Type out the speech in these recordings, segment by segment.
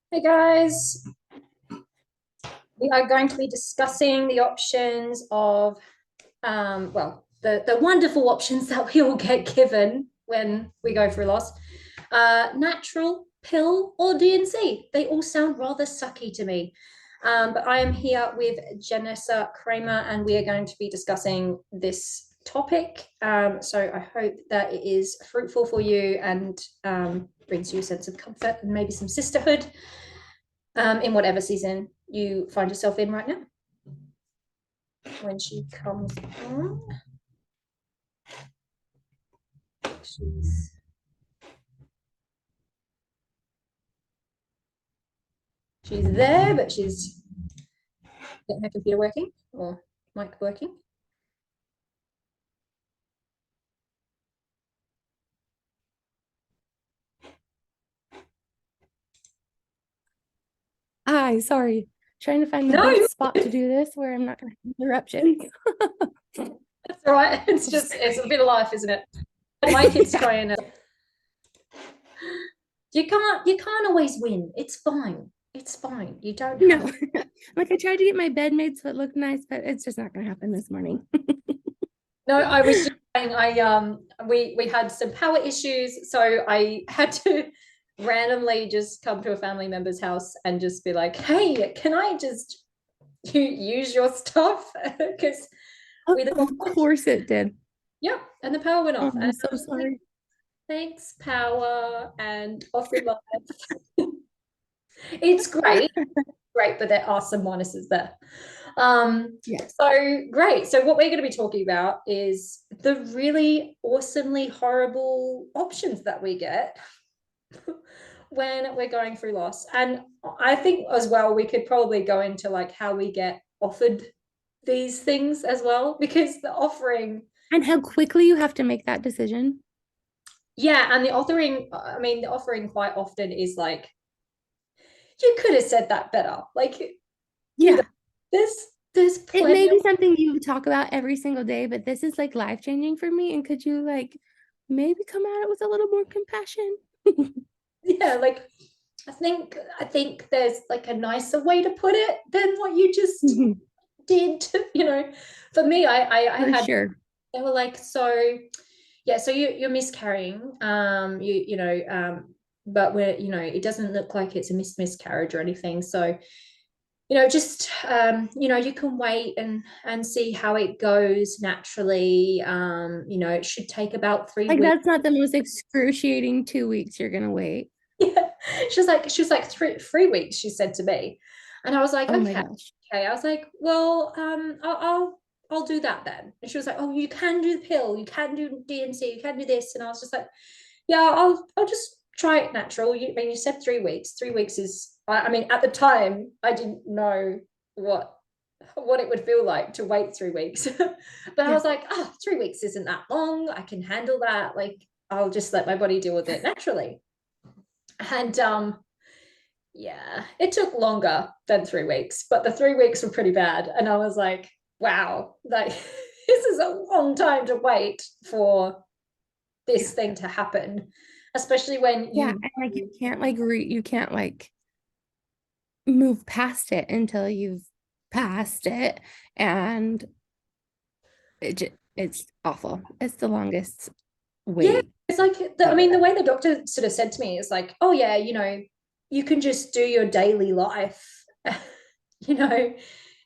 Hey guys, we are going to be discussing the options of, the wonderful options that we all get given when we go through loss. Natural, pill, or DNC. They all sound rather sucky to me. But I am here with Jenessa Kramer, and we are going to be discussing this topic. So I hope that it is fruitful for you and brings you a sense of comfort and maybe some sisterhood in whatever season you find yourself in right now. When she comes on, she's she's there, but she's getting her computer working or mic working. Hi, sorry. Trying to find the No, best spot to do this where I'm not going to have interruptions. that's all right. It's a bit of life, isn't it? My kids Yeah. trying to. You can't always win. It's fine. It's fine. You don't have. No, like I tried to get my bed made so it looked nice, but it's just not going to happen this morning. No, I was just saying we had some power issues, so I had to randomly just come to a family member's house and just be like, "Hey, can I just use your stuff?" Because Of we course it did. yeah, and the power went Oh, off, and I'm I so was like, sorry. "Thanks, power," and off we went. It's great, but there are some minuses there. Yeah. So great. So what we're going to be talking about is the really awesomely horrible options that we get when we're going through loss. And I think as well, we could probably go into like how we get offered these things as well, because the offering, And how quickly you have to make that decision. yeah, and the offering quite often is like, you could have said that better. Like, you know, Yeah. there's there's It plenty may of, be something you talk about every single day, but this is like life changing for me. And could you like maybe come at it with a little more compassion? yeah, like I think there's like a nicer way to put it than what you just did. For me, I For had, sure. they were like, so yeah, so you're miscarrying, but we're, it doesn't look like it's a miscarriage or anything, so just you can wait and see how it goes naturally. It should take about three Like weeks that's not the most excruciating 2 weeks you're gonna wait. Yeah. She was like three weeks, she said to me. And I was like, Oh my okay. gosh. Okay. I was like, well, I'll do that then. And she was like, oh, you can do the pill, you can do DNC, you can do this. And I was just like, yeah, I'll just try it natural. You said 3 weeks. 3 weeks is, I mean, at the time, I didn't know what it would feel like to wait 3 weeks. But I Yeah. was like, 3 weeks isn't that long. I can handle that. Like, I'll just let my body deal with it naturally. And yeah, it took longer than 3 weeks, but the 3 weeks were pretty bad. And I was like, wow, like this is a long time to wait for Yeah. this thing to happen, especially when Yeah. you, And like you can't like move past it until you've passed it. And it's awful. It's the longest yeah, wait it's like, I ever. mean, the way the doctor sort of said to me is like, oh, yeah, you can just do your daily life. you know,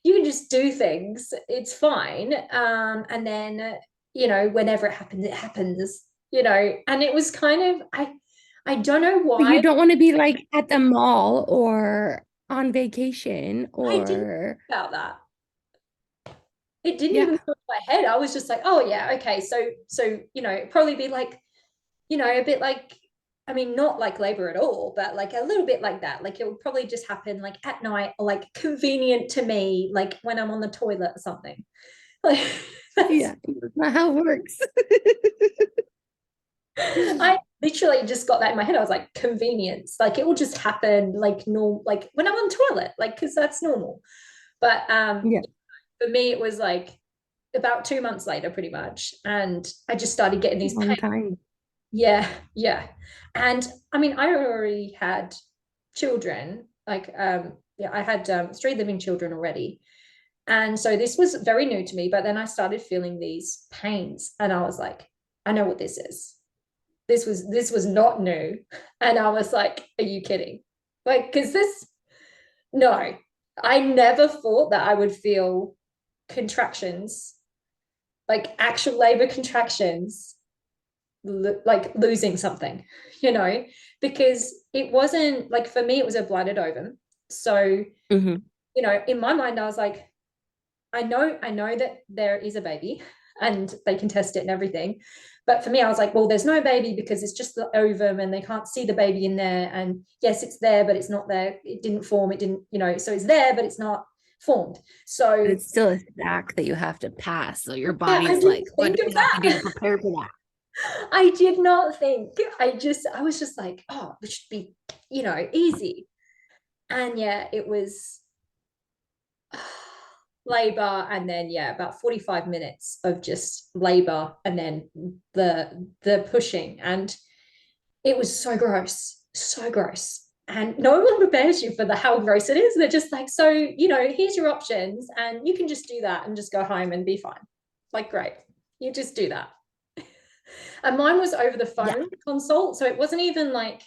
you can just do things. It's fine. And then, whenever it happens, it happens, and it was kind of, I don't know But you why don't want to be like at the mall or on vacation I didn't think or about that. It didn't even yeah. go to my head. I was just like, oh yeah, okay. So, probably be like, a bit like, I mean, not like labor at all, but like a little bit like that. Like it would probably just happen like at night, or like convenient to me, like when I'm on the toilet or something. Like that's, Yeah. That's not how it works. I literally just got that in my head. I was like, convenience. Like it will just happen like normal, like when I'm on the toilet, like because that's normal. But Yeah. for me, it was like about 2 months later, pretty much. And I just started getting these Long pains. time. Yeah, yeah. And I mean, I already had children, Like, yeah, I had 3 living children already. And so this was very new to me, but then I started feeling these pains and I was like, I know what this is. This was not new. And I was like, are you kidding? Like, because no, I never thought that I would feel contractions, like actual labor contractions, like losing something, because it wasn't like, for me, it was a blighted ovum. So, Mhm. in my mind, I was like, I know that there is a baby and they can test it and everything. But for me, I was like, well, there's no baby because it's just the ovum and they can't see the baby in there. And yes, it's there, but it's not there. It didn't form. It didn't, so it's there, but it's not formed. But So it's still a stack that you have to pass. So your yeah, I body's didn't like, what think do of we have to do to that. prepare for that? I did not think. I was just like, oh, it should be, easy. And yeah, it was labor, and then yeah, about 45 minutes of just labor, and then the pushing, and it was so gross, so gross. And no one prepares you for the how gross it is. They're just like, so, here's your options, and you can just do that and just go home and be fine. Like, great, you just do that. And mine was over the Yeah. phone consult, so it wasn't even like,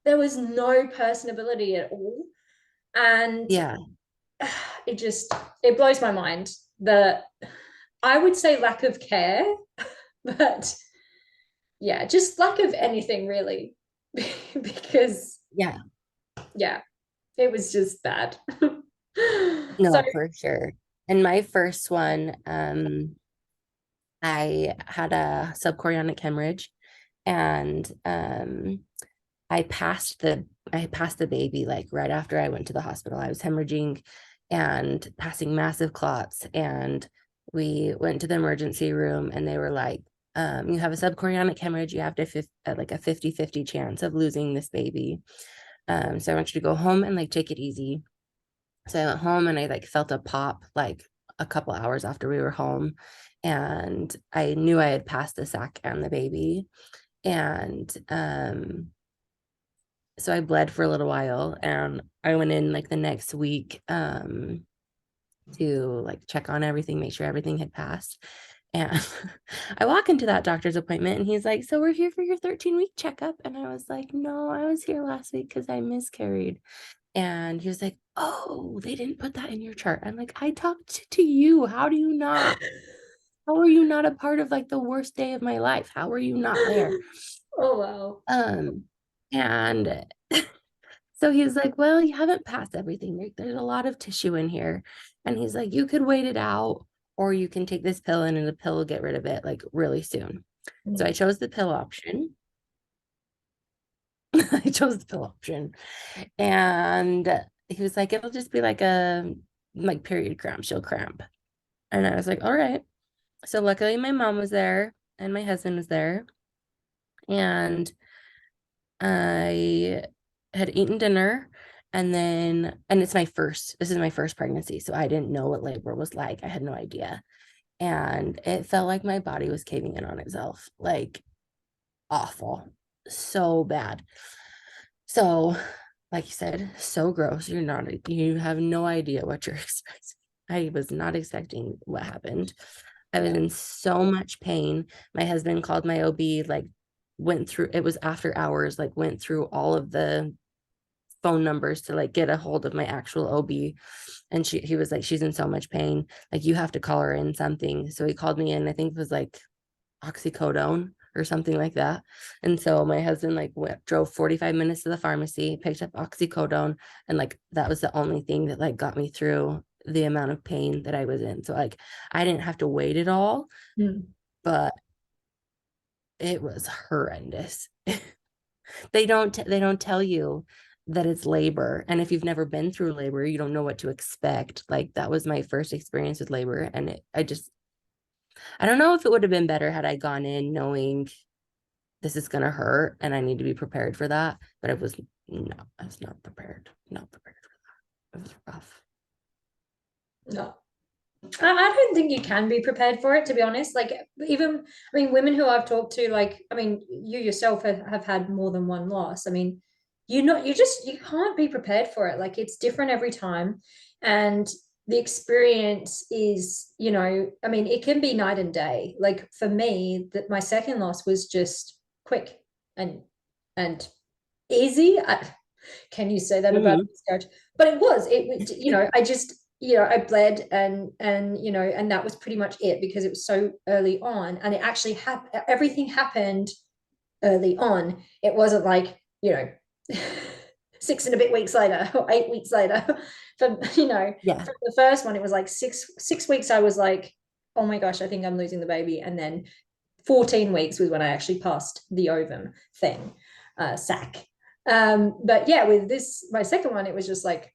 there was no personability at all. And Yeah. it blows my mind that, I would say, lack of care, but yeah, just lack of anything really. Because Yeah. yeah, it was just bad. So No, for sure. And my first one, I had a subchorionic hemorrhage and I passed the baby like right after I went to the hospital. I was hemorrhaging and passing massive clots. And we went to the emergency room and they were like, you have a subchorionic hemorrhage. You have to like a 50-50 chance of losing this baby. So I want you to go home and like take it easy. So I went home and I like felt a pop like a couple hours after we were home. And I knew I had passed the sac and the baby. And so I bled for a little while and I went in like the next week to like check on everything, make sure everything had passed. And I walk into that doctor's appointment and he's like, so we're here for your 13-week checkup. And I was like, no, I was here last week because I miscarried. And he was like, oh, they didn't put that in your chart. I'm like, I talked to you. How do you not? How are you not a part of like the worst day of my life? How are you not there? oh wow. Um, and so he's like, well, you haven't passed everything. There's a lot of tissue in here. And he's like, you could wait it out, or you can take this pill and the pill will get rid of it like really soon. So I chose the pill option. I chose the pill option. And he was like, it'll just be like a like period cramp. She'll cramp. And I was like, all right. So luckily my mom was there and my husband was there. And I had eaten dinner and this is my first pregnancy. So I didn't know what labor was like. I had no idea. And it felt like my body was caving in on itself, like awful, so bad. So, like you said, so gross. You have no idea what you're expecting. I was not expecting what happened. I was in so much pain. My husband called my OB, like went through, it was after hours, like went through all of the phone numbers to like get a hold of my actual OB. And he was like, she's in so much pain. Like you have to call her in something. So he called me in, I think it was like oxycodone or something like that. And so my husband like drove 45 minutes to the pharmacy, picked up oxycodone, and like that was the only thing that like got me through the amount of pain that I was in. So like I didn't have to wait at all, but it was horrendous. They don't tell you that it's labor, and if you've never been through labor you don't know what to expect. Like that was my first experience with labor, and I don't know if it would have been better had I gone in knowing this is gonna hurt and I need to be prepared for that, but I was not prepared for that. It was rough. No, I don't think you can be prepared for it, to be honest. Like, even, I mean, women who I've talked to, like, I mean, you yourself have had more than one loss. I mean, you can't be prepared for it. Like it's different every time. And the experience is, I mean, it can be night and day. Like for me, that my second loss was just quick and and easy. Can you say that about Mhm. miscarriage? But it was, I just, I bled and that was pretty much it because it was so early on. And it actually everything happened early on. It wasn't like, 6 and a bit weeks later or 8 weeks later. From, Yeah. from the first one, it was like six weeks. I was like, oh my gosh, I think I'm losing the baby. And then 14 weeks was when I actually passed the ovum thing, sac. But yeah, with this, my second one, it was just like,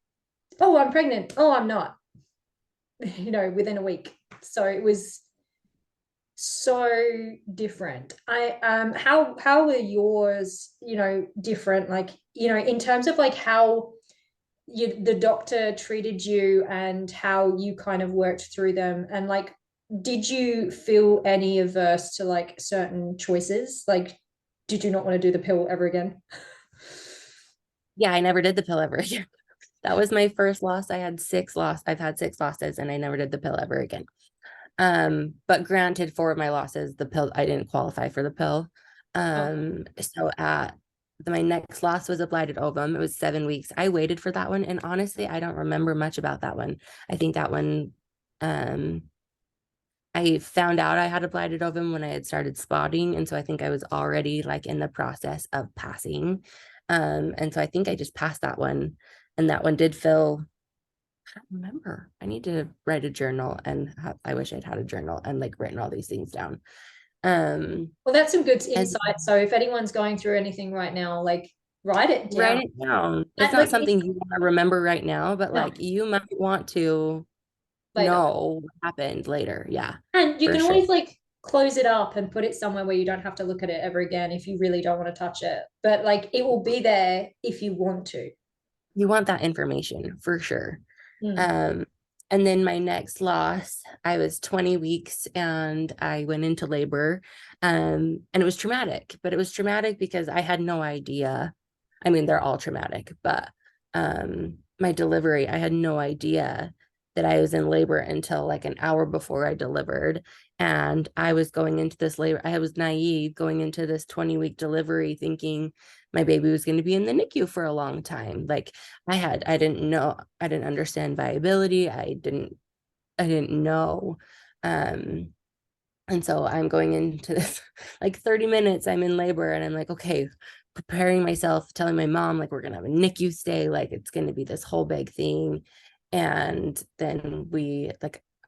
oh, I'm pregnant. Oh, I'm not, within a week. So it was so different. How were yours, different? Like, in terms of like how the doctor treated you and how you kind of worked through them, and like, did you feel any averse to like certain choices? Like, did you not want to do the pill ever again? Yeah, I never did the pill ever again. That was my first loss. I've had 6 losses and I never did the pill ever again. But granted, 4 of my losses, the pill, I didn't qualify for the pill. Oh, So at my next loss was a blighted ovum. It was 7 weeks. I waited for that one, and honestly, I don't remember much about that one. I think that one, um, I found out I had a blighted ovum when I had started spotting, and so I think I was already like in the process of passing. And so I think I just passed that one, and that one did feel, I don't remember. I need to write a journal, and I wish I'd had a journal and like written all these things down. Um, well, that's some good and insight. So if anyone's going through anything right now, like write it write down. it down. It's And not like something you want to remember right now, but no, like you might want to later. know what happened later. Yeah, And you for can sure. always like close it up and put it somewhere where you don't have to look at it ever again if you really don't want to touch it. But like it will be there if you want to. You want that information for sure. Mm. Um, and then my next loss, I was 20 weeks and I went into labor. And it was traumatic, but it was traumatic because I had no idea. I mean, they're all traumatic, but my delivery, I had no idea that I was in labor until like an hour before I delivered. And I was going into this labor, I was naive going into this 20-week delivery thinking my baby was going to be in the NICU for a long time. Like I didn't know, I didn't understand viability. I didn't know. Um, and so I'm going into this like 30 minutes, I'm in labor and I'm like, okay, preparing myself, telling my mom, like, we're going to have a NICU stay. Like, it's going to be this whole big thing. And then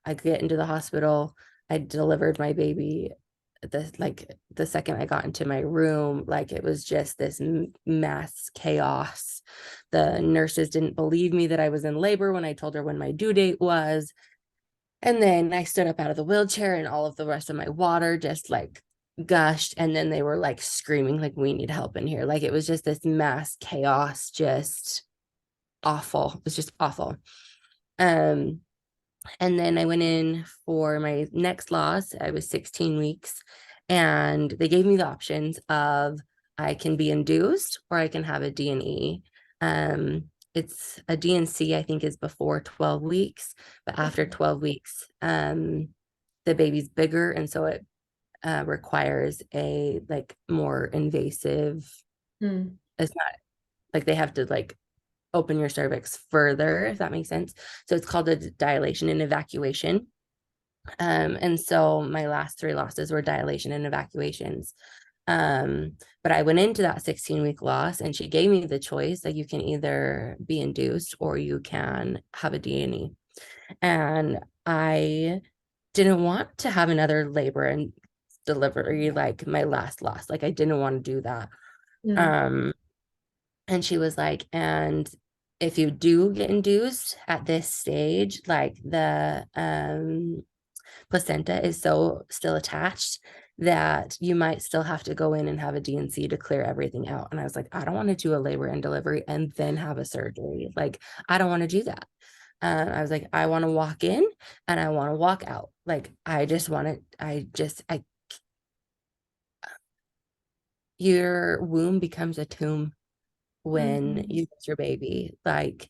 I get into the hospital. I delivered my baby the second I got into my room. Like, it was just this mass chaos. The nurses didn't believe me that I was in labor when I told her when my due date was. And then I stood up out of the wheelchair and all of the rest of my water just like gushed. And then they were like screaming, like, we need help in here. Like, it was just this mass chaos, just awful. It was just awful. Um, and then I went in for my next loss. I was 16 weeks and they gave me the options of I can be induced or I can have a D&E. It's a D&C, I think, is before 12 weeks, but after 12 weeks, the baby's bigger. And so it requires a like more invasive, Mm. it's not like they have to like open your cervix further, if that makes sense. So it's called a dilation and evacuation. And so my last 3 losses were dilation and evacuations. But I went into that 16-week loss and she gave me the choice that you can either be induced or you can have a D&E. And I didn't want to have another labor and delivery like my last loss. Like I didn't want to do that. Mm. Um, and she was like, and if you do get induced at this stage, like the placenta is so still attached that you might still have to go in and have a D&C to clear everything out. And I was like, I don't want to do a labor and delivery and then have a surgery. Like, I don't want to do that. I was like, I want to walk in and I want to walk out. Like, I just want to, your womb becomes a tomb. when Mhm. you get your baby. Like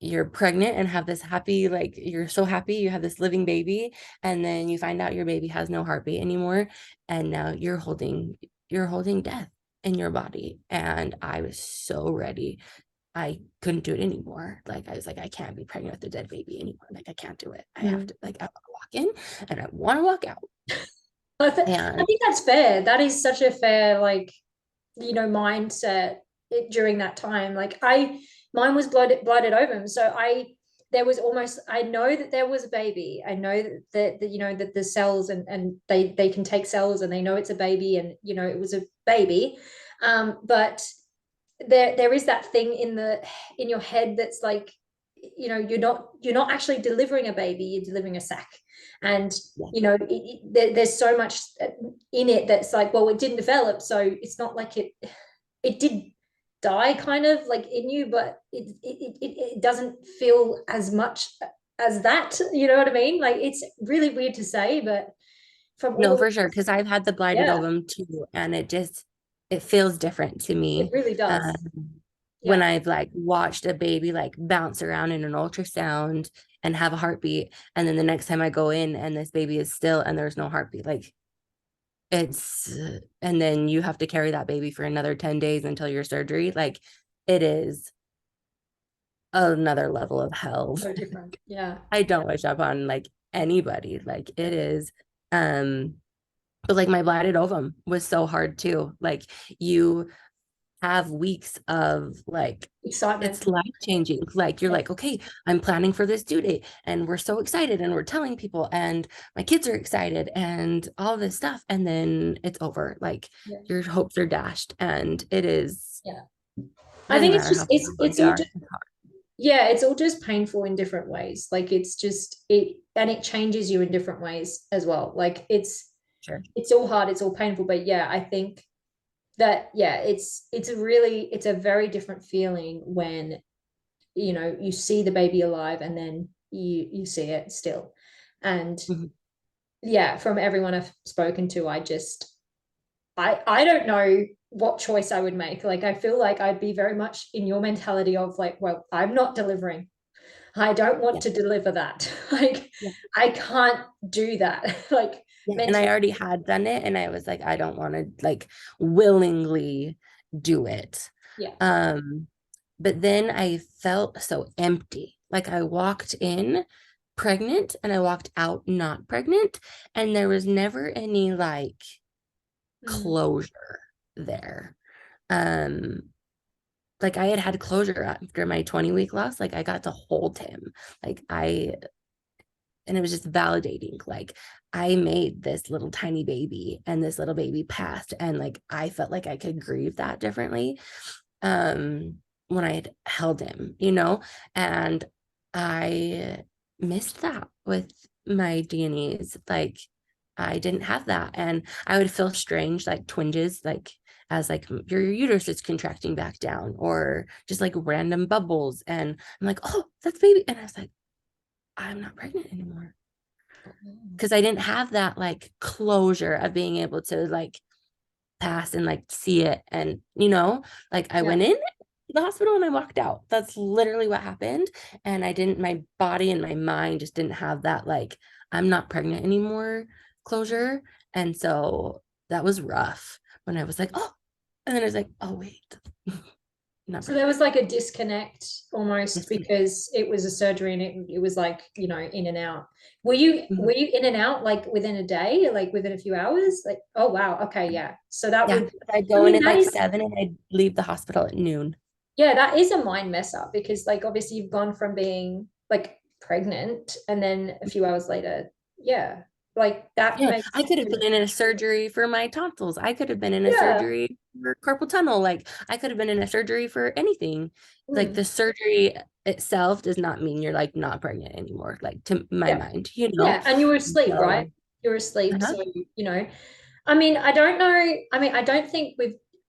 you're pregnant and have this happy, like you're so happy you have this living baby, and then you find out your baby has no heartbeat anymore, and now you're holding death in your body. And I was so ready. I couldn't do it anymore. Like I was like, I can't be pregnant with a dead baby anymore. Like I can't do it. I have Mm. to, like, I want to walk in and I want to walk out. I And think that's fair. That is such a fair, like, mindset during that time. Like mine was blooded ovum. So there was almost, I know that there was a baby. I know that that the cells and they can take cells and they know it's a baby and, it was a baby. But there is that thing in your head that's like, you're not actually delivering a baby, you're delivering a sack. And yeah, there's so much in it that's like, well, it didn't develop, so it's not like it did die kind of like in you, but it doesn't feel as much as that, you know what I mean? Like, it's really weird to say, but from all no, the, for sure. Cause I've had the blighted yeah, ovum too. And it feels different to it me. really Um, does. when Yeah. I've like watched a baby like bounce around in an ultrasound and have a heartbeat. And then the next time I go in and this baby is still and there's no heartbeat, like it's, and then you have to carry that baby for another 10 days until your surgery. Like it is another level of hell. So different. Yeah. I don't wish upon like anybody. Like it is. Um, but like my blighted ovum was so hard too. Like you have weeks of like Excitement. it's life changing. Like you're Yeah. like, okay, I'm planning for this due date and we're so excited and we're telling people and my kids are excited and all this stuff. And then it's over. Like Yeah. your hopes are dashed and Yeah. it I doesn't think it's matter just how hard it's you all are. just, yeah, it's all just painful in different ways. Like, it's just and it changes you in different ways as well. Like, Sure. it's all hard, it's all painful, but yeah, I think that, yeah, it's a very different feeling when you see the baby alive and then you see it still. And Mhm. yeah, from everyone I've spoken to, I don't know what choice I would make. Like, I feel like I'd be very much in your mentality of like, well, I'm not delivering. I don't want Yeah. to deliver that. Like, Yeah. I can't do that. Like, Yeah. And I mentally. already had done it and I was like, I don't want to like willingly do it. Yeah. Um, but then I felt so empty. Like I walked in pregnant and I walked out not pregnant. And there was never any like Mm. closure there. Um, like I had closure after my 20-week loss. Like I got to hold him. Like and it was just validating. Like I made this little tiny baby and this little baby passed. And like I felt like I could grieve that differently. When I had held him, and I missed that with my DNEs. Like I didn't have that. And I would feel strange, like twinges, like as like your uterus is contracting back down, or just like random bubbles. And I'm like, oh, that's baby. And I was like, I'm not pregnant anymore. Because I didn't have that like closure of being able to like pass and like see it. And like I Yeah. went in the hospital and I walked out. That's literally what happened. And I didn't, my body and my mind just didn't have that like I'm not pregnant anymore closure. And so that was rough when I was like, oh, and then I was like, oh wait, not So there pregnant. was like a disconnect almost, Disconnect. because it was a surgery and it was like, in and out. Were you in and out like within a day, like within a few hours? Like, oh wow, okay, yeah. So that Yeah, would, I'd I go in mean, at like 7 and I'd leave the hospital at noon. yeah, that is a mind mess up, because like obviously you've gone from being like pregnant and then a few hours later, yeah, like that Yeah, makes, I could have been in a surgery for my tonsils. I could have been in a yeah. surgery for carpal tunnel. Like I could have been in a surgery for anything. Like Mm. the surgery itself does not mean you're like not pregnant anymore, like to my Yeah. mind, Yeah, and you were asleep, right? So, You were asleep, uh-huh. so you know. I mean, I don't know. I mean, I don't think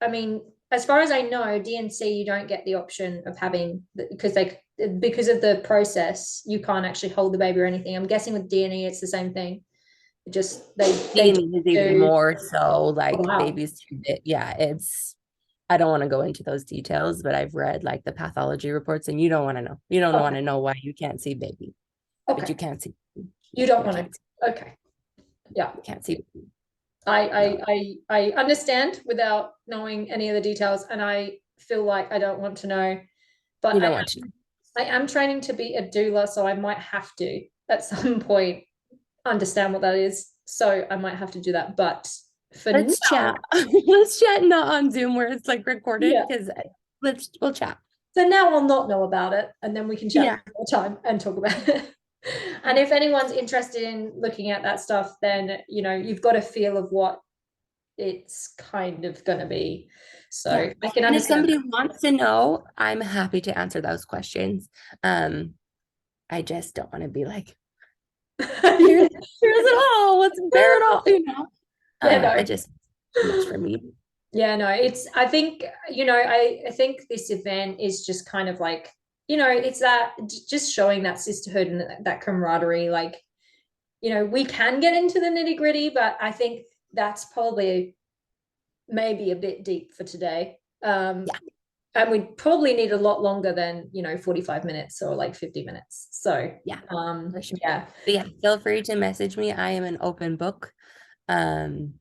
I mean, as far as I know, DNC, you don't get the option of having, because of the process, you can't actually hold the baby or anything. I'm guessing with DNE, it's the same thing. Just they D just and E is even do. more so Oh, like wow. babies. Yeah, it's I don't want to go into those details, but I've read like the pathology reports, and you don't want to know. You don't want Okay. to know why you can't see baby, but Okay. you can't see. You don't You want can't. to. Okay. Yeah. You can't see. I, No, I I understand without knowing any of the details, and I feel like I don't want to know, you but don't want to know. I am training to be a doula, so I might have to at some point understand what that is. So I might have to do that. But for now, Let's chat. Let's chat not on Zoom where it's like recorded, yeah. because we'll chat. So now I'll not know about it, and then we can chat Yeah. more time and talk about it. And if anyone's interested in looking at that stuff, then you've got a feel of what it's kind of going to be. So Yeah. I can And if understand somebody wants to know, I'm happy to answer those questions. I just don't want to be like, here's that. here's it all. Let's bear it all, Yeah, no. I just too much for me. Yeah, no, I think, I think this event is just kind of like, it's that just showing that sisterhood and that camaraderie. Like, we can get into the nitty gritty, but I think that's probably maybe a bit deep for today. Yeah. And we probably need a lot longer than 45 minutes or like 50 minutes. So Yeah, for sure. yeah. But yeah, feel free to message me. I am an open book. Um,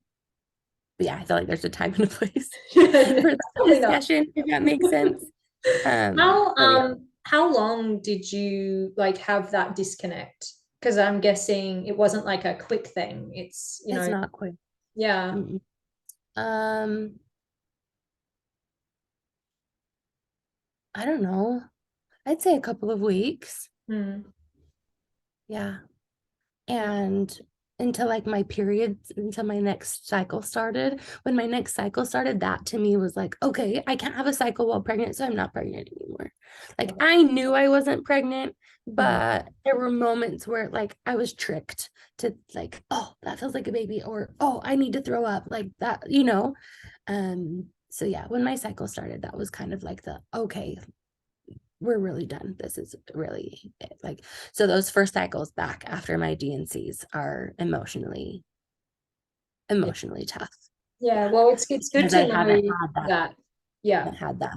but yeah, I feel like there's a time and a place for that Probably not. discussion, if that makes sense. How But yeah, how long did you like have that disconnect? Because I'm guessing it wasn't like a quick thing. It's, it's not quick. yeah. Mm-mm. Um, I don't know. I'd say a couple of weeks. Hmm. Yeah. Yeah. And until like my periods, until my next cycle started. When my next cycle started, that to me was like, okay, I can't have a cycle while pregnant, so I'm not pregnant anymore. Like I knew I wasn't pregnant, Hmm. but there were moments where like I was tricked to like, oh, that feels like a baby, or oh, I need to throw up, like that. So yeah, when my cycle started, that was kind of like the okay, we're really done. This is really it. Like, so those first cycles back after my DNCs are Yeah. emotionally tough. Yeah. Yeah. Well, it's good Because I to haven't know had that, that. Yeah. haven't had that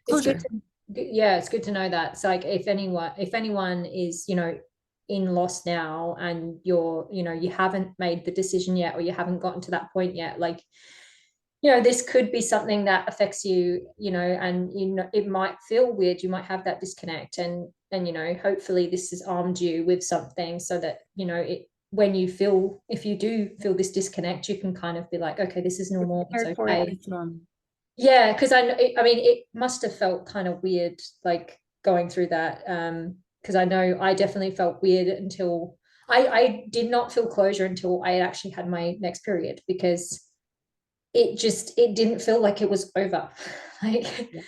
It's good closure. to, yeah, it's good to know that. It's like if anyone is, in loss now, and you haven't made the decision yet, or you haven't gotten to that point yet, like, this could be something that affects you, and it might feel weird. You might have that disconnect, and hopefully this has armed you with something so that, when if you do feel this disconnect, you can kind of be like, okay, this is You're normal, it's prepared for it. okay. It's normal. Yeah, because I mean, it must have felt kind of weird, like going through that. Because I know I definitely felt weird until I did not feel closure until I actually had my next period, because it didn't feel like it was over. Like, Yeah.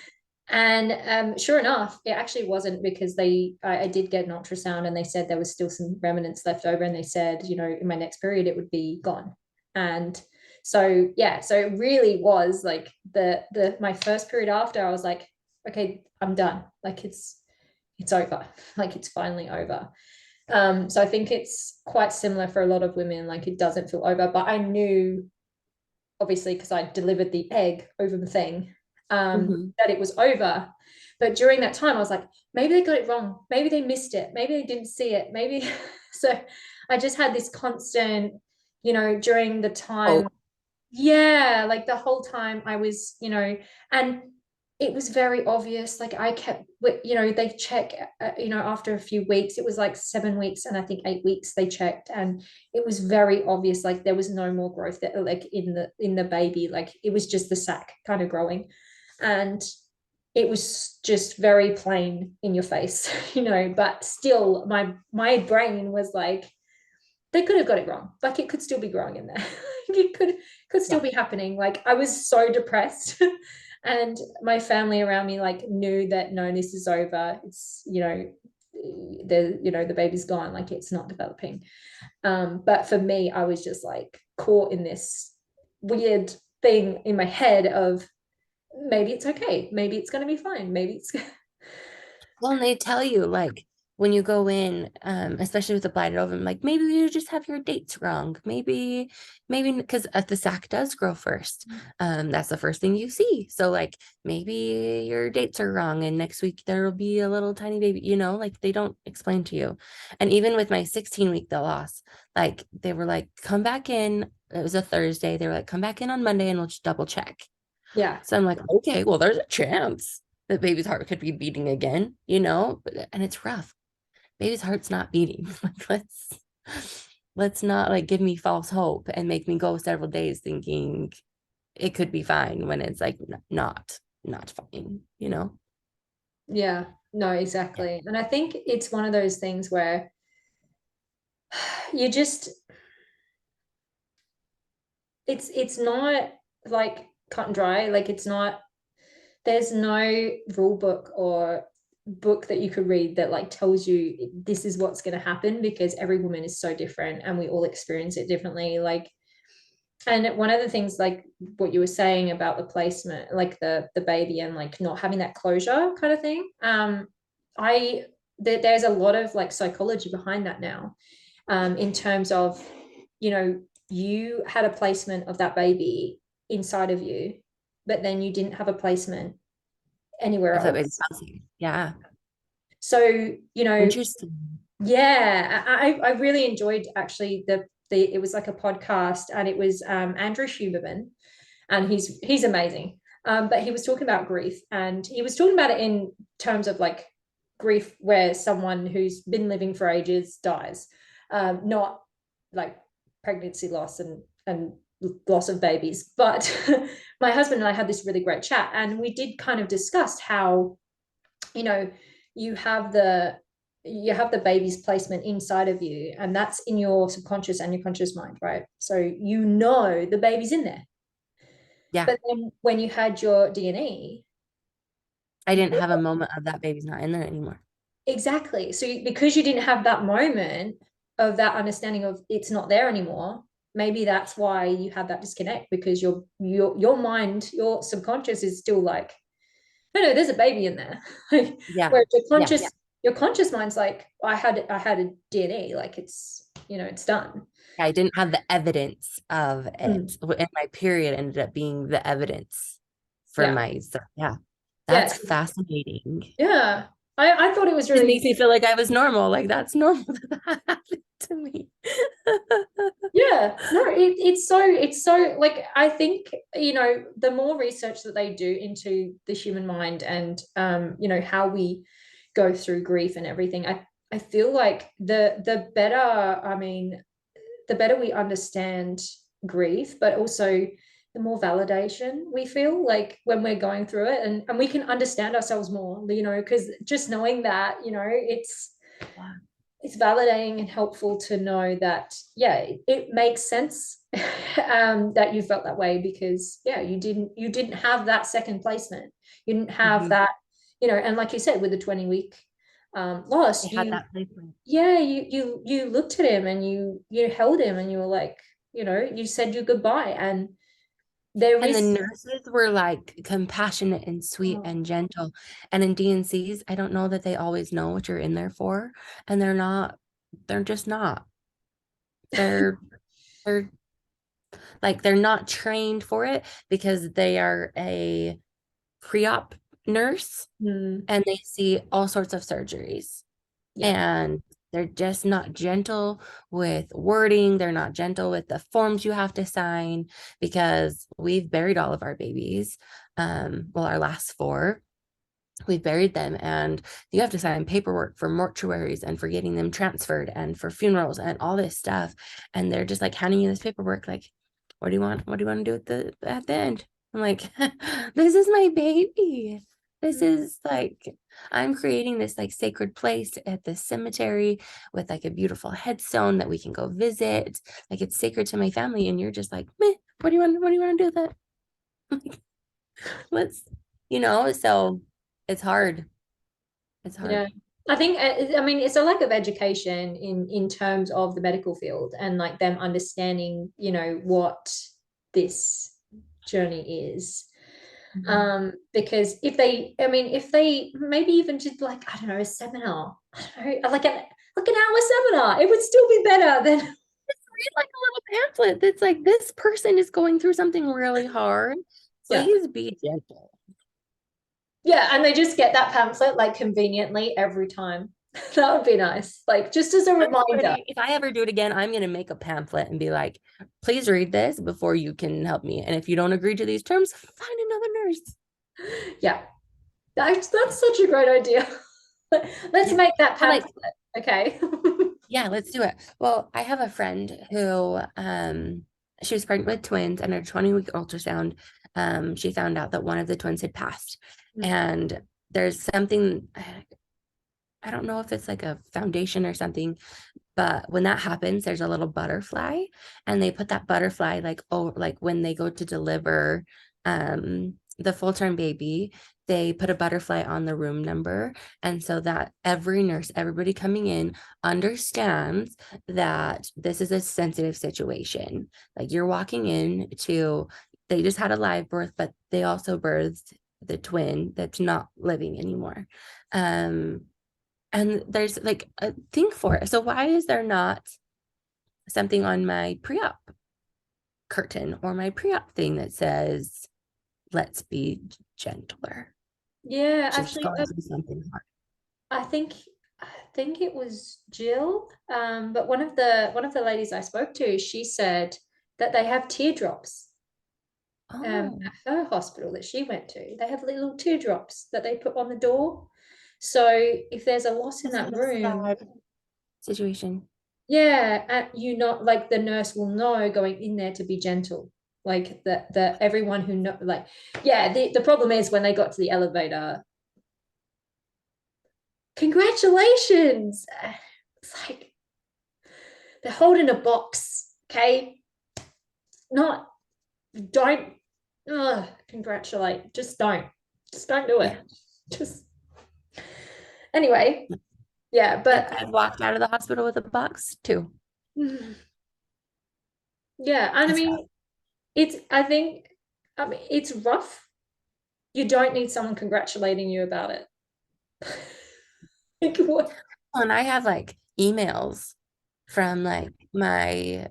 and sure enough, it actually wasn't, because I did get an ultrasound, and they said there was still some remnants left over, and they said, in my next period it would be gone. And so yeah, so it really was like the my first period after, I was like, okay, I'm done. Like it's over. Like it's finally over. So I think it's quite similar for a lot of women. Like it doesn't feel over, but I knew, obviously, because I delivered the egg over the thing, Mm-hmm. that it was over. But during that time, I was like, maybe they got it wrong. Maybe they missed it. Maybe they didn't see it. Maybe. So I just had this constant, during the Oh, time. Yeah, like the whole time I was, and it was very obvious. Like I kept, they check, after a few weeks. It was like 7 weeks, and I think 8 weeks they checked, and it was very obvious. Like there was no more growth that, like in the baby. Like it was just the sac kind of growing, and it was just very plain in your face, But still, my brain was like, they could have got it wrong. Like it could still be growing in there. It could still yeah. be happening. Like I was so depressed. And my family around me like knew that, no, this is over. It's, the baby's gone. Like it's not developing. But for me, I was just like caught in this weird thing in my head of, maybe it's okay. Maybe it's going to be fine. Maybe it's Well, and they tell you like when you go in, especially with the blighted ovum, like maybe you just have your dates wrong. Maybe because the sac does grow first. That's the first thing you see. So like maybe your dates are wrong, and next week there will be a little tiny baby. Like they don't explain to you. And even with my 16-week the loss, like they were like, come back in. It was a Thursday. They were like, come back in on Monday, and we'll just double check. Yeah. So I'm like, okay, well, there's a chance that baby's heart could be beating again, and it's rough. Baby's heart's not beating. Like, let's not like give me false hope and make me go several days thinking it could be fine when it's like not fine. Yeah. No, Yeah. exactly. And I think it's one of those things where you just it's not like cut and dry. Like it's not, there's no rule book or book that you could read that like tells you this is what's going to happen, because every woman is so different and we all experience it differently. Like, and one of the things, like what you were saying about the placement, like the baby and like not having that closure kind of thing, I there's a lot of like psychology behind that now, in terms of, you know, you had a placement of that baby inside of you, but then you didn't have a placement anywhere If that baby's else. healthy. Yeah. So, you know, Interesting. yeah, I really enjoyed actually the it was like a podcast, and it was Andrew Huberman, and he's amazing. But he was talking about grief, and he was talking about it in terms of like grief where someone who's been living for ages dies, not like pregnancy loss and loss of babies. But my husband and I had this really great chat, and we did kind of discuss how, you know, you have the baby's placement inside of you, and that's in your subconscious and your conscious mind, right? So you know the baby's in there. Yeah. But then when you had your DNA, I didn't have a moment of that baby's not in there anymore. exactly. So because you didn't have that moment of that understanding of it's not there anymore, maybe that's why you had that disconnect, because your mind, your subconscious is still like, no, there's a baby in there. Yeah. Whereas Yeah. your conscious mind's like, I had a DNA, like it's, it's done. I didn't have the evidence of Mm. it. And my period ended up being the evidence for Yeah. my, so yeah, that's Yes. fascinating. Yeah. I thought it was It really, makes me feel like I was normal. Like that's normal that that happened to me. yeah, no, it's so like, I think, the more research that they do into the human mind and, how we go through grief and everything, I feel like the better, I mean, the better we understand grief, but also the more validation we feel like when we're going through it, and we can understand ourselves more, because just knowing that, Yeah. it's validating and helpful to know that, yeah, it makes sense, that you felt that way, because yeah, you didn't have that second placement, you didn't have Mhm. that, and like you said with the 20-week I loss, had that placement. yeah, you looked at him and you held him and you were like, you said your goodbye, and there And the is, nurses were like compassionate and sweet oh, and gentle. And in DNCs, I don't know that they always know what you're in there for. And they're just not. They're they're they're not trained for it because they are a pre-op nurse mm, and they see all sorts of surgeries. yeah, And they're just not gentle with wording. They're not gentle with the forms you have to sign because we've buried all of our babies. Well, our last four, we've buried them, and you have to sign paperwork for mortuaries and for getting them transferred and for funerals and all this stuff. And they're just like handing you this paperwork, like, what do you want? What do you want to do at the end? I'm like, this is my baby. This is like, I'm creating this like sacred place at the cemetery with like a beautiful headstone that we can go visit. Like it's sacred to my family. And you're just like, meh, what do you want to do with that? Let's, so it's hard. It's yeah. hard. I think, I mean, it's a lack of education in terms of the medical field, and like them understanding, what this journey is. Because if they maybe even did like, I don't know, a seminar, I don't know, like an hour seminar, it would still be better than Read like a little pamphlet that's like, this person is going through something really hard. yeah. Please be gentle. Yeah, and they just get that pamphlet like conveniently every time. That would be nice. Like just as a reminder. If I ever do it again, I'm going to make a pamphlet and be like, please read this before you can help me. And if you don't agree to these terms, find another nurse. Yeah. That's such a great idea. Let's Yeah. make that Well, like, pamphlet. Okay. yeah, let's do it. Well, I have a friend who she was pregnant with twins, and her 20-week ultrasound, she found out that one of the twins had passed. And there's something, I don't know if it's like a foundation or something, but when that happens, there's a little butterfly, and they put that butterfly like, oh, like when they go to deliver the full-term baby, they put a butterfly on the room number. And so that every nurse, everybody coming in understands that this is a sensitive situation. Like you're walking in to, they just had a live birth, but they also birthed the twin that's not living anymore. Um, and there's like a thing for it. So why is there not something on my pre-op curtain or my pre-op thing that says, let's be gentler? Yeah, She's actually, going through something hard. I think I think it was Jill. But one of the ladies I spoke to, she said that they have teardrops Oh, at her hospital that she went to. They have little teardrops that they put on the door. So if there's a loss in this is that a room, sad situation. yeah, you not like the nurse will know going in there to be gentle. Like the everyone who know like yeah, the problem is when they got to the elevator, congratulations. It's like they're holding a box, okay? Not don't congratulate. Just don't do it. Yeah. Just anyway, yeah, If but I'd walked out of the hospital with a box too. yeah, and I It's mean I think it's rough. You don't need someone congratulating you about it. Like what? and I have like emails from like my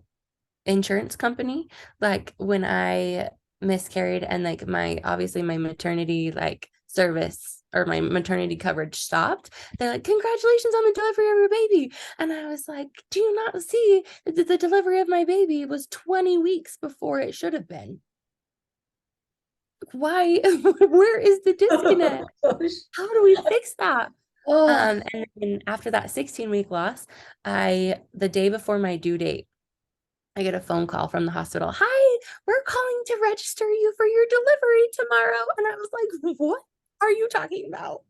insurance company, like when I miscarried and like my obviously my maternity like service or my maternity coverage stopped. They're like, congratulations on the delivery of your baby. And I was like, do you not see that the delivery of my baby was 20 weeks before it should have been? Why? Where is the Oh disconnect? gosh. How do we fix that? Oh, And then after that 16-week loss, the day before my due date, I get a phone call from the hospital. Hi, we're calling to register you for your delivery tomorrow. And I was like, what are you talking about?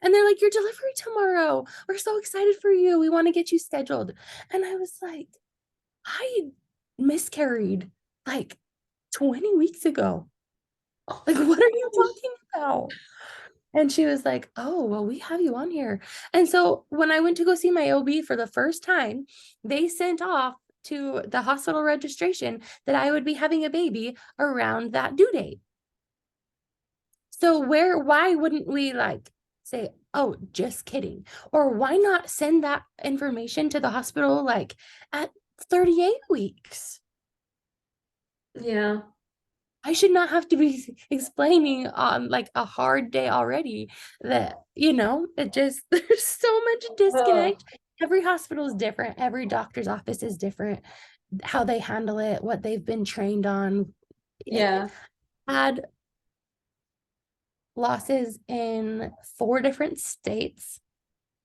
And they're like, your delivery tomorrow. We're so excited for you. We want to get you scheduled. And I was like, I miscarried like 20 weeks ago. Like, what are you talking about? And she was like, oh, well, we have you on here. And so when I went to go see my OB for the first time, they sent off to the hospital registration that I would be having a baby around that due date. So why wouldn't we like say, oh, just kidding? Or why not send that information to the hospital like at 38 weeks? yeah. I should not have to be explaining on like a hard day already that, it just, there's so much Oh, disconnect. Every hospital is different. Every doctor's office is different. How they handle it, what they've been trained on. yeah. Had losses in 4 different states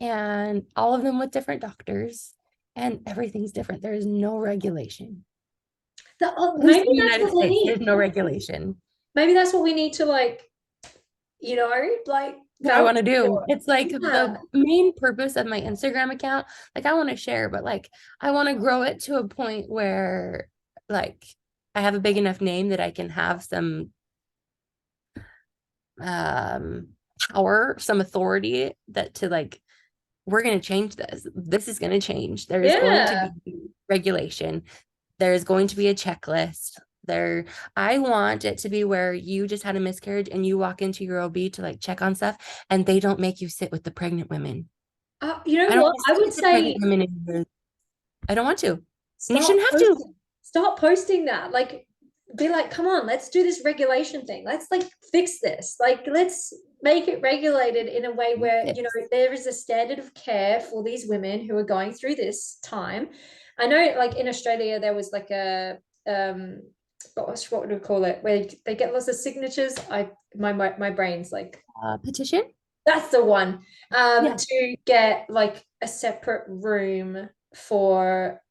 and all of them with different doctors, and everything's different. There is no regulation. At least Maybe in the that's United what we States, there's need. no regulation. Maybe that's what we need to like What I vouch want to do. for. It's like Yeah. the main purpose of my Instagram account. Like I want to share, but like I want to grow it to a point where like I have a big enough name that I can have some um power, some authority that to like we're going to change this. This is going to change. There is going to Yeah. be regulation. There is going to be a checklist. I want it to be where you just had a miscarriage and you walk into your OB to like check on stuff and they don't make you sit with the pregnant women. You know I don't what? want to I sit would with the pregnant say women anymore. I don't want to. And you start shouldn't have to. posting. Start posting that. Like, be like, come on, let's do this regulation thing. Let's like fix this. Like, let's make it regulated in a way where, you know, there is a standard of care for these women who are going through this time. I know, like in Australia, there was like a what would we call it? Where they get lots of signatures. My brain's like, Petition? that's the one. Yeah. To get like a separate room for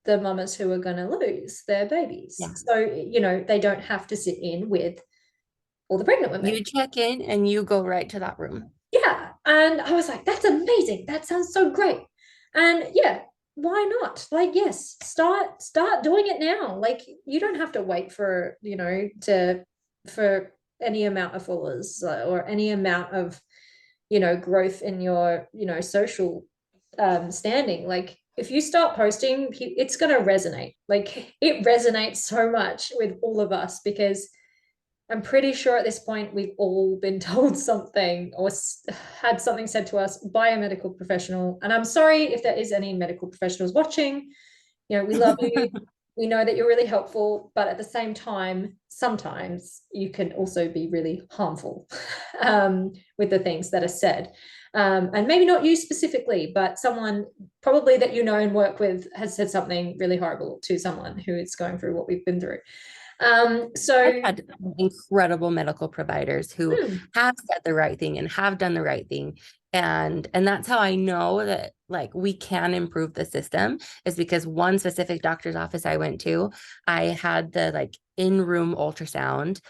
the mamas who are going to lose their babies. Yeah. So, you know, they don't have to sit in with all the pregnant women. You check in and you go right to that room. Yeah. And I was like, that's amazing. That sounds so great. And yeah, why not? Like, yes, start doing it now. Like, you don't have to wait for, you know, for any amount of followers or any amount of, you know, growth in your, you know, social standing. Like, if you start posting, it's going to resonate. Like, it resonates so much with all of us because I'm pretty sure at this point we've all been told something or had something said to us by a medical professional. And I'm sorry if there is any medical professionals watching. You know, we love you. We know that you're really helpful, but at the same time, sometimes you can also be really harmful with the things that are said. And maybe not you specifically, but someone probably that you know and work with has said something really horrible to someone who is going through what we've been through. So I've had incredible medical providers who hmm, have said the right thing and have done the right thing. And that's how I know that like we can improve the system is because one specific doctor's office I went to, I had the like in-room ultrasound,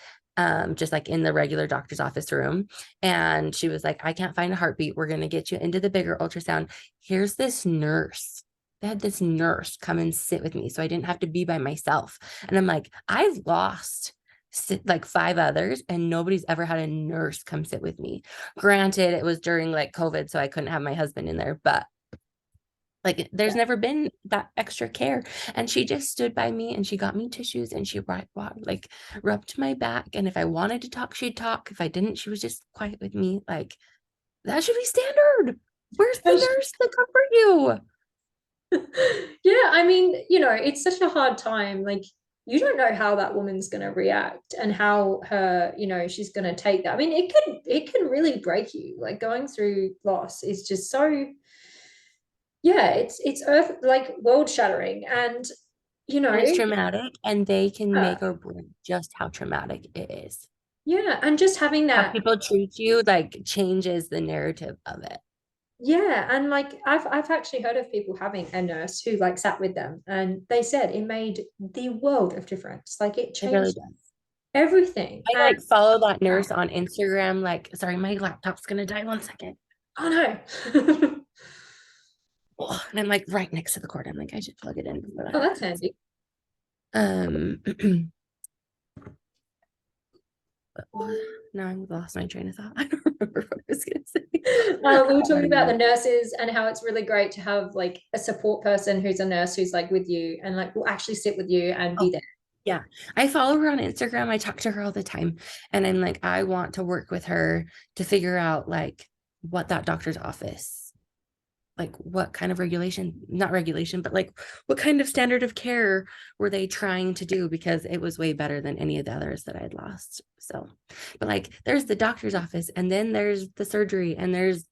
just like in the regular doctor's office room. And she was like, I can't find a heartbeat. We're going to get you into the bigger ultrasound. Here's this nurse. They had this nurse come and sit with me so I didn't have to be by myself. And I'm like, I've lost like 5 others and nobody's ever had a nurse come sit with me. Granted, it was during like COVID, so I couldn't have my husband in there, but like there's never been that extra care. And she just stood by me and she got me tissues and she like rubbed my back. And if I wanted to talk, she'd talk. If I didn't, she was just quiet with me. Like that should be standard. Where's the nurse to comfort you? yeah, I mean, you know, it's such a hard time. Like, you don't know how that woman's going to react and how her, you know, she's going to take that. I mean, it can really break you. Like, going through loss is just so, yeah, it's earth like world shattering. And, you know, And it's traumatic and they can yeah, make or break just how traumatic it is. yeah, and just having How that. people treat you like changes the narrative of it. Yeah, and like I've actually heard of people having a nurse who like sat with them and they said it made the world of difference. Like, it It really changed does. everything. I And like follow that nurse on Instagram. Like, sorry, my laptop's gonna die 1 second. oh no. Oh, and I'm like right next to the cord. I'm like, I should plug it in before that Oh, that's happens. handy. Um now I lost my train of thought. I don't remember what I was gonna say. We were talking about the nurses and how it's really great to have like a support person who's a nurse who's like with you and like will actually sit with you and be Oh, there. yeah. I follow her on Instagram. I talk to her all the time. And I'm like, I want to work with her to figure out like what that doctor's office, like what kind of regulation, not regulation, but like what kind of standard of care were they trying to do? Because it was way better than any of the others that I'd lost. So, but like there's the doctor's office and then there's the surgery and there's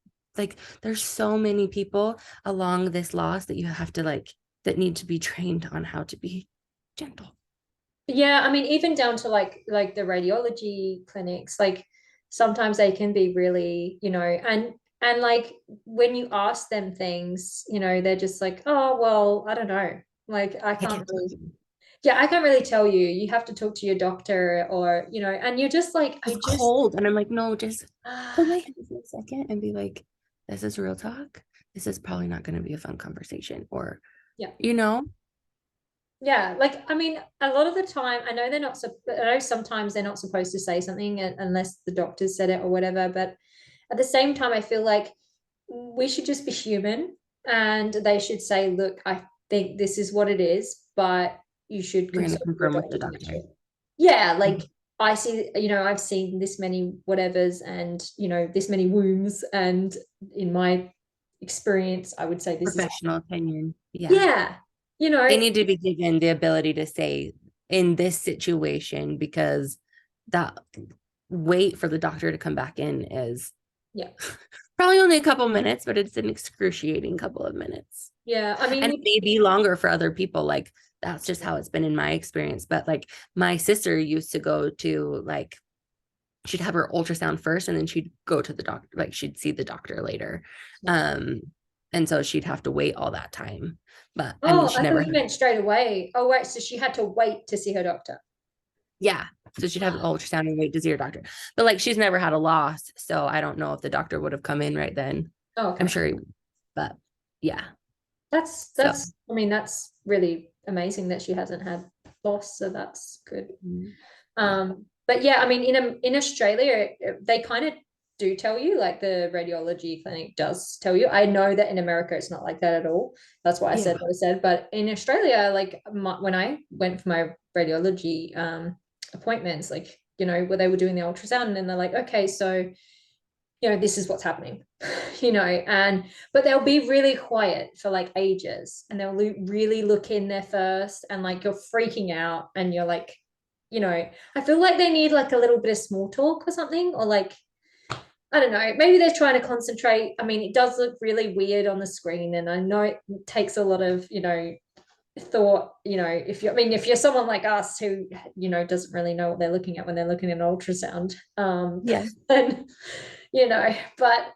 so many people along this loss that you have to like that need to be trained on how to be gentle. Yeah, I mean, even down to like the radiology clinics, like sometimes they can be really, you know, and like when you ask them things, you know, they're just like, oh, well, I don't know. Like, I I can't can't tell really, you. yeah, I can't really tell you. You have to talk to your doctor or, you know, and you're just like, I It's just cold. And I'm like, no, just hold my hand for a second and be like, this is real talk. This is probably not going to be a fun conversation. Or, yeah. you know, Yeah, like I mean, a lot of the time, I know they're not. I know sometimes they're not supposed to say something unless the doctor said it or whatever. But at the same time, I feel like we should just be human, and they should say, "Look, I think this is what it is, but you should You're going to consult your confirm with doctor the to make doctor. sure. Yeah, Mhm. like I see, I've seen this many whatevers and, this many wombs. And in my experience, I would say this is, Professional opinion. Yeah. yeah, They need to be given the ability to say in this situation, because that wait for the doctor to come back in is yeah, probably only a couple minutes, but it's an excruciating couple of minutes. yeah. I mean, And it may be longer for other people. Like that's just how it's been in my experience. But like my sister used to go to like she'd have her ultrasound first and then she'd go to the doctor, like she'd see the doctor later. Um, and so she'd have to wait all that time. But I mean, oh, she I never thought you had, meant straight away. Oh, wait, so she had to wait to see her doctor. yeah. So she'd have an ultrasound and wait to see her doctor. But like she's never had a loss. So I don't know if the doctor would have come in right then. Oh, I'm okay. sure he would, but yeah. That's So that's I mean, that's really amazing that she hasn't had loss, so that's good. yeah. But yeah, I mean, in Australia, they kind of do tell you, like the radiology clinic does tell you. I know that in America, it's not like that at all. That's why I Yeah. said what I said. But in Australia, like when I went for my radiology appointments, like, where they were doing the ultrasound, and then they're like, okay, so this is what's happening, and but they'll be really quiet for like ages, and they'll really look in there first, and like you're freaking out, and you're like, I feel like they need like a little bit of small talk or something, or like, I don't know, maybe they're trying to concentrate. I mean, it does look really weird on the screen, and I know it takes a lot of, thought, if you're someone like us who, doesn't really know what they're looking at when they're looking at an ultrasound, Yeah. then, but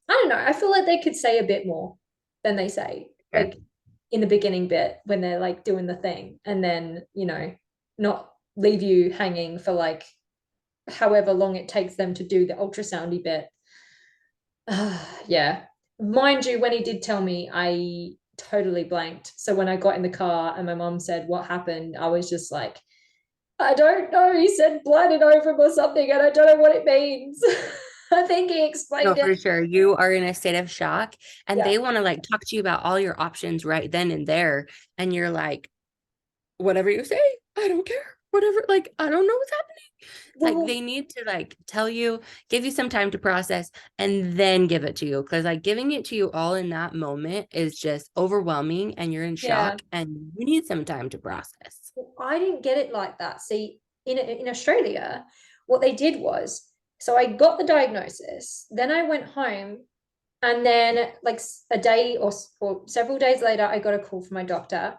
I don't know, I feel like they could say a bit more than they say, Sure. like in the beginning bit when they're like doing the thing, and then, not leave you hanging for like however long it takes them to do the ultrasoundy bit. Yeah, mind you, when he did tell me, I totally blanked. So when I got in the car and my mom said what happened, I was just like, I don't know, he said blood in ovum or something, and I don't know what it means. I think he No, explained it. for sure. You are in a state of shock and Yeah, they want to like talk to you about all your options right then and there. And you're like, whatever you say, I don't care. Whatever, like, I don't know what's happening. It's like well, they need to like tell you, give you some time to process and then give it to you. Cause like giving it to you all in that moment is just overwhelming and you're in yeah, shock and you need some time to process. I didn't get it like that. See, in Australia, what they did was, so I got the diagnosis, then I went home, and then like a day or several days later, I got a call from my doctor.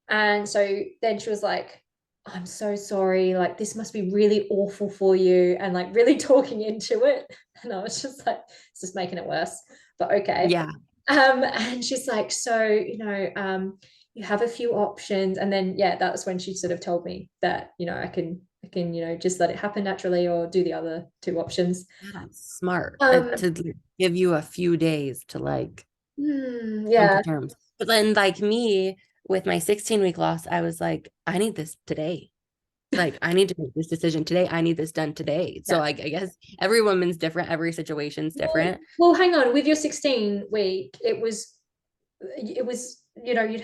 And so then she was like, I'm so sorry, like this must be really awful for you, and like really talking into it. And I was just like, it's just making it worse, but okay. Yeah. And she's like, so, you have a few options. And then yeah, that was when she sort of told me that, I can, just let it happen naturally or do the other two options. That's smart Um, to give you a few days to like come to yeah, terms. But then, like me, with my 16-week loss, I was like, I need this today. Like, I need to make this decision today. I need this done today. So, yeah. like, I guess every woman's different, every situation's different. Well, hang on. With your 16 week, it was, you'd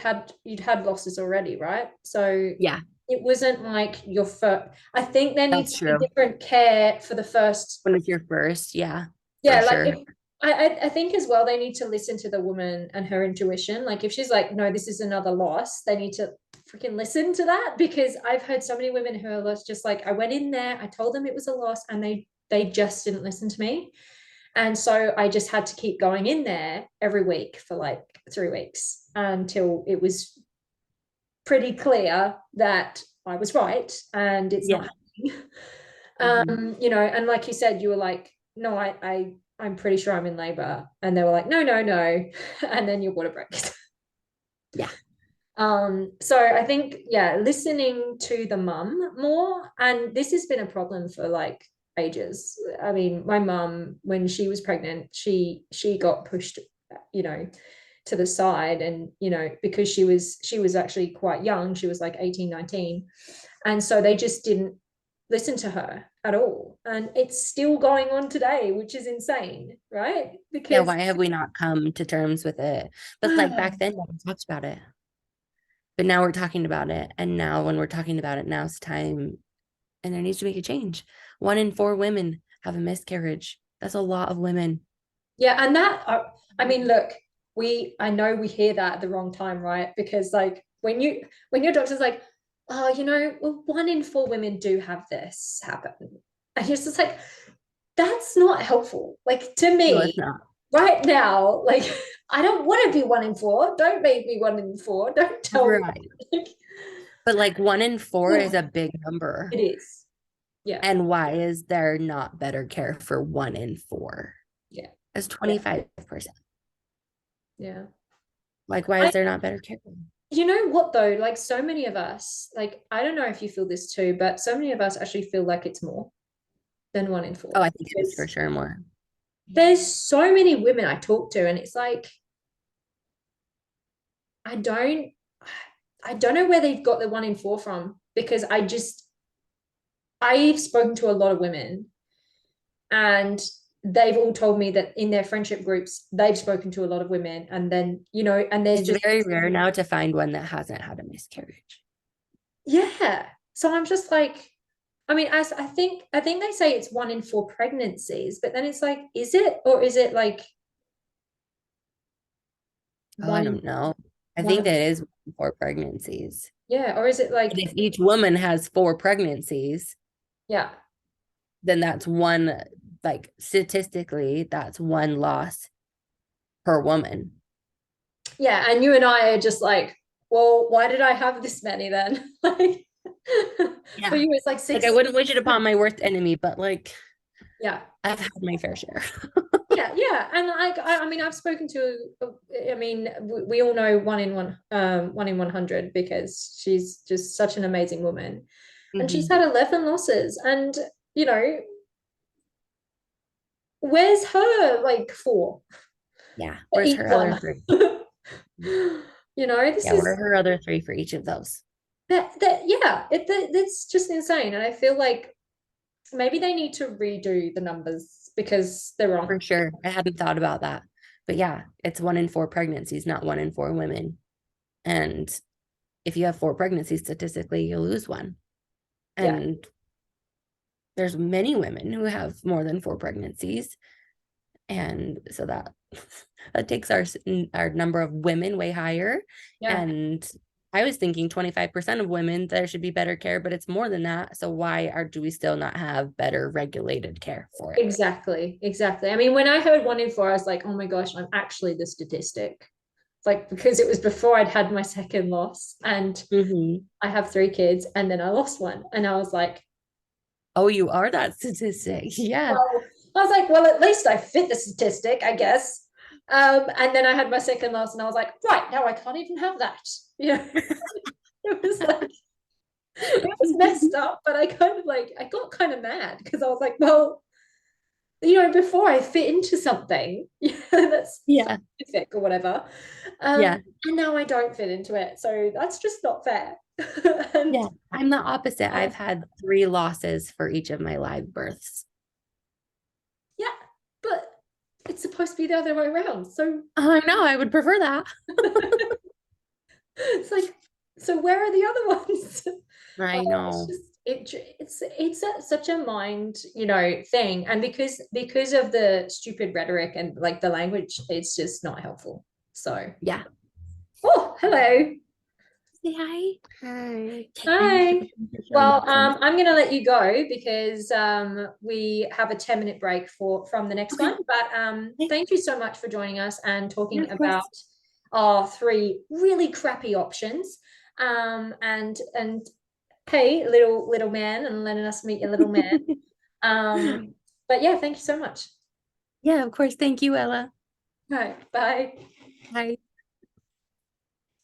had losses already, right? So Yeah, it wasn't like your first. I think there needs that's to be true. different care for the first. When it's your first, yeah, for Yeah, like sure. if I think as well they need to listen to the woman and her intuition. Like if she's like, no, this is another loss, they need to freaking listen to that, because I've heard so many women who are just like, I went in there, I told them it was a loss, and they just didn't listen to me. And so I just had to keep going in there every week for like 3 weeks until it was pretty clear that I was right and it's not Yeah. happening. Mhm. And like you said, you were like, no, I'm pretty sure I'm in labor. And they were like, no, no, no. And then your water breaks. Yeah. So I think, yeah, listening to the mum more, and this has been a problem for like ages. I mean, my mum, when she was pregnant, she got pushed, you know, to the side, and because she was actually quite young, she was like 18, 19, and so they just didn't listen to her at all, and it's still going on today, which is insane, right? Yeah. Because Why have we not come to terms with it? But like back then, no one talked about it. But now we're talking about it. And now when we're talking about it, now it's time and there needs to make a change. 1 in 4 women have a miscarriage. That's a lot of women. Yeah, and that I mean, look, I know we hear that at the wrong time, right? Because like when your doctor's like, oh, well, 1 in 4 women do have this happen, and you're just like, that's not helpful. Like to No, it's me, not. right now, like I don't want to be 1 in 4. Don't make me 1 in 4. Don't tell me. Right. But like 1 in 4 is a big number. It is. Yeah. And why is there not better care for 1 in 4? Yeah. It's 25%. Yeah. Like, why I, is there not better care? you know what though? Like so many of us, like I don't know if you feel this too, but so many of us actually feel like it's more than 1 in 4. Oh, I think it is for sure more. There's so many women I talk to, and it's like I don't I don't know where they've got the 1 in 4 from, because I've spoken to a lot of women, and they've all told me that in their friendship groups they've spoken to a lot of women, and then and there's It's just very rare now to find one that hasn't had a miscarriage. yeah. So I'm just like, I mean, as I think they say it's 1 in 4 pregnancies, but then it's like, is it, or is it like Oh, I one don't know. I one think of that is 4 pregnancies. yeah, or is it But like if each woman has 4 pregnancies, yeah, then that's one, like statistically, that's one loss per woman. yeah, and you and I are just like, well, why did I have this many then? Like for Yeah. you it's like Like I six. wouldn't wish it upon my worst enemy, but like Yeah. I've had my fair share. Yeah, and like I mean, I've spoken to. I mean, we all know 1 in 100, because she's just such an amazing woman, and she's Mhm. had 11 losses, and you know, where's her like 4 Yeah. for Where's each her other one? 3? This Yeah, where is are her other 3 for each of those? that yeah, that's just insane, and I feel like maybe they need to redo the numbers because they're wrong. For sure. I hadn't thought about that. But yeah, it's 1 in 4 pregnancies, not 1 in 4 women. And if you have 4 pregnancies, statistically, you lose one. Yeah, And there's many women who have more than 4 pregnancies. And so that that takes our number of women way higher. yeah. And I was thinking 25% of women there should be better care, but it's more than that. So why do we still not have better regulated care for it? Exactly. I mean, when I heard 1 in 4, I was like, oh my gosh, I'm actually the statistic. Like, because it was before I'd had my second loss, and Mm-hmm. I have 3 kids, and then I lost one. And I was like, Oh, you are that statistic. Yeah. well, at least I fit the statistic, I guess. And then I had my second loss, and I was like, right, now I can't even have that. It was like, it was messed up, but I got kind of mad, because I was like, well, before I fit into something, that's Yeah. specific or whatever. Yeah. And now I don't fit into it. So that's just not fair. And Yeah. I'm the opposite. uh, I've had 3 losses for each of my live births. yeah, but it's supposed to be the other way around. So I know. I would prefer that. it's like, so where are the other ones? I It's know. just such a mind thing, and because of the stupid rhetoric and like the language, it's just not helpful. So Yeah. oh, hello. Say hi. Hi. Thank Hi. you for showing Well, up for me. I'm going to let you go, because we have a 10-minute break from the next Okay. one. But Okay. thank you so much for joining us and Yeah, talking of about course. our 3 really crappy options. And hey, little man, and letting us meet your little man. But yeah, thank you so much. Yeah, of course. Thank you, Ella. All right, bye. Bye.